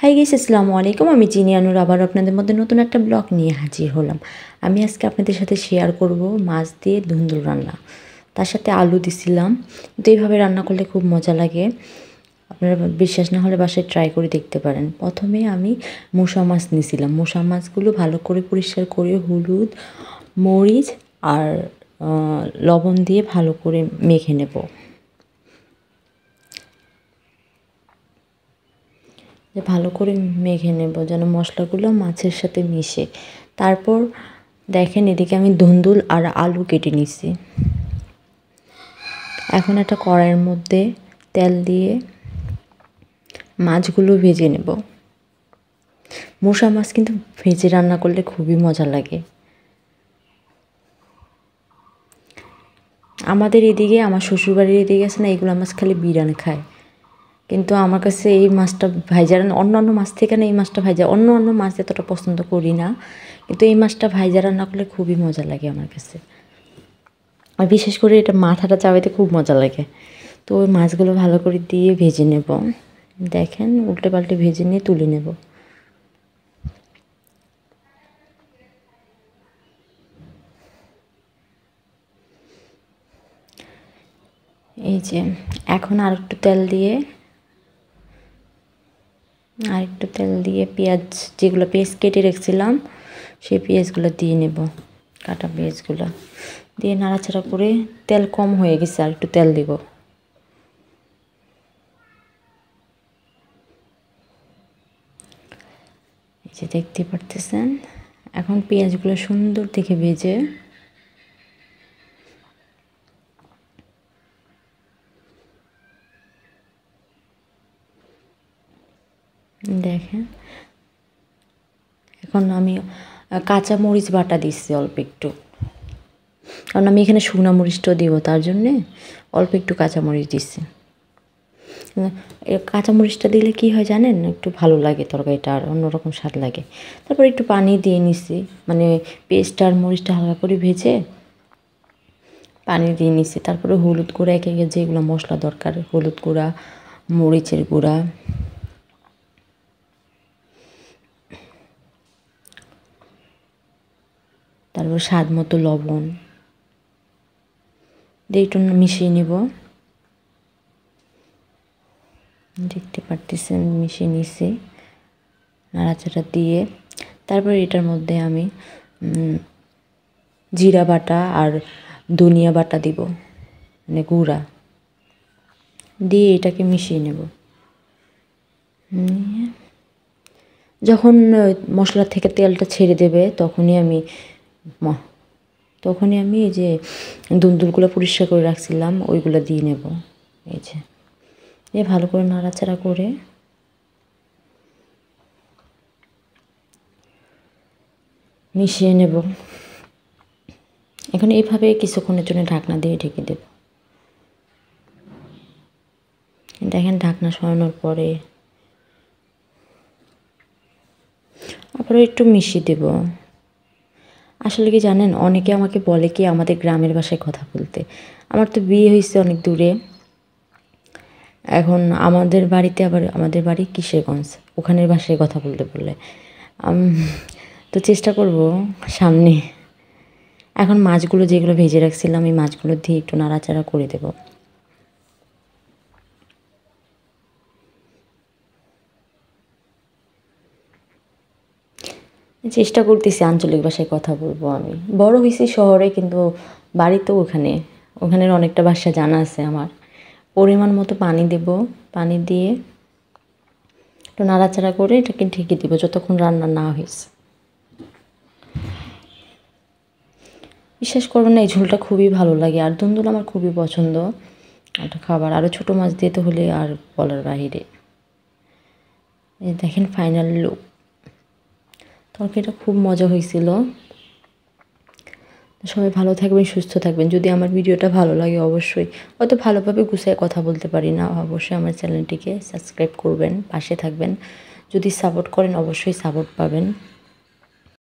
Hi guys, আসসালামু আলাইকুম। আমি চিনি আনুর আবার আপনাদের মধ্যে নতুন একটা ব্লগ নিয়ে হাজির হলাম। আমি আজকে আপনাদের সাথে শেয়ার করব মাছ দিয়ে ধুন্দুল রান্না। তার সাথে আলু দিছিলাম। তো এইভাবে রান্না করলে খুব মজা লাগে। আপনারা বিশ্বাস না হলে বাসায় ট্রাই করে দেখতে পারেন। প্রথমে আমি মোসা মাছ নিয়েছিলাম। মোসা মাছগুলো ভালো করে পরিষ্কার করে হলুদ, মরিচ আর লবণ দিয়ে ভালো করে মেখে নেব। ভালো করে মেখে নেব যেন মশলাগুলো মাছের সাথে মিশে। তারপর দেখেন এদিকে আমি ধুন্দুল আর আলু কেটে নিছি। এখন একটা কড়াইয়ের মধ্যে তেল দিয়ে মাছগুলো ভেজে নেব। মোসা মাছ কিন্তু ভেজে রান্না করলে খুবই মজা লাগে। আমাদের এদিকে, আমার শ্বশুরবাড়ির এদিকে আছে না, এগুলো মাছ খালি বিরান খায়। কিন্তু আমার কাছে এই মাছটা ভাইজা, অন্য মাছ থেকে না এই মাছটা ভাইজা, অন্য মাছ এতটা পছন্দ করি না, কিন্তু এই মাছটা ভাইজা রান্না করলে খুবই মজা লাগে আমার কাছে। আর বিশেষ করে এটা মাথাটা চাবাইতে খুব মজা লাগে। তো ওই মাছগুলো ভালো করে দিয়ে ভেজে নেব। দেখেন উল্টে পাল্টে ভেজে নিয়ে তুলে নেব। এই যে এখন আর একটু তেল দিয়ে পেঁয়াজ, যেগুলো পেঁয়াজ কেটে রেখেছিলাম সেই পেঁয়াজগুলো দিয়ে নেব। কাটা পেঁয়াজগুলো দিয়ে নাড়াচাড়া করে, তেল কম হয়ে গেছে আর একটু তেল দিব। এই যে দেখতে পারতেছেন, এখন পেঁয়াজগুলো সুন্দর দেখে ভেজে দেখেন। এখন আমি কাঁচা মরিচ বাটা দিচ্ছি অল্প একটু, কারণ আমি এখানে শুকনো মরিচটাও দিব, তার জন্যে অল্প একটু কাঁচামরিচ দিচ্ছি। কাঁচামরিচটা দিলে কি হয় জানেন, একটু ভালো লাগে তরকারিটা, আর অন্যরকম স্বাদ লাগে। তারপর একটু পানি দিয়ে নিছি, মানে পেস্ট আর মরিচটা হালকা করে ভেজে পানি দিয়ে নিছি। তারপরে হলুদ গুঁড়া, একে একে যেগুলো মশলা দরকার, হলুদ গুঁড়া, মরিচের গুঁড়া, তারপর স্বাদ মতো লবণ দিয়ে একটু মিশিয়ে নেব। দেখতে পারতেছেন মিশিয়ে নিছি নাড়াচাড়া দিয়ে। তারপর এটার মধ্যে আমি জিরা বাটা আর ধনিয়া বাটা দিব, মানে গুঁড়া দিয়ে এটাকে মিশিয়ে নেব। যখন মশলা থেকে তেলটা ছেড়ে দেবে তখনই আমি এই যে ধুন্দুলগুলো পরিষ্কার করে রাখছিলাম ওইগুলো দিয়ে নেব। এই যে দিয়ে ভালো করে নাড়াচাড়া করে মিশিয়ে নেব। এখন এইভাবে কিছুক্ষণের জন্য ঢাকনা দিয়ে ঢেকে দেব। দেখেন ঢাকনা সরানোর পরে আবারও একটু মিশিয়ে দেব। আসলে কি জানেন, অনেকে আমাকে বলে কি আমাদের গ্রামের ভাষায় কথা বলতে। আমার তো বিয়ে হয়েছে অনেক দূরে। এখন আমাদের বাড়ি কিশোরগঞ্জ, ওখানের ভাষায় কথা বলতে বললে তো চেষ্টা করব সামনে। এখন মাছগুলো যেগুলো ভেজে রাখছিলাম এই মাছগুলো দিয়ে একটু নাড়াচাড়া করে দেব। চেষ্টা করতেছি আঞ্চলিক ভাষায় কথা বলবো। আমি বড় হয়েছি শহরে, কিন্তু বাড়ি তো ওখানের অনেকটা ভাষা জানা আছে আমার। পরিমাণ মতো পানি দেব, পানি দিয়ে একটু নাড়াচাড়া করে এটাকে ঢেকে দেবো যতক্ষণ রান্না না হয়েছে। বিশ্বাস করবেন না, এই ঝোলটা খুবই ভালো লাগে, আর ধুন্দুল আমার খুবই পছন্দ একটা খাবার। আরও ছোটো মাছ দিয়ে তো হলে আর বলার বাহিরে। এই দেখেন ফাইনাল লুক। তরকারিটা খুব মজা হয়েছিল। সবাই ভালো থাকবেন, সুস্থ থাকবেন। যদি আমার ভিডিওটা ভালো লাগে অবশ্যই, হয়তো ভালোভাবে গুছিয়ে কথা বলতে পারি না, অবশ্যই আমার চ্যানেলটিকে সাবস্ক্রাইব করবেন, পাশে থাকবেন। যদি সাপোর্ট করেন অবশ্যই সাপোর্ট পাবেন।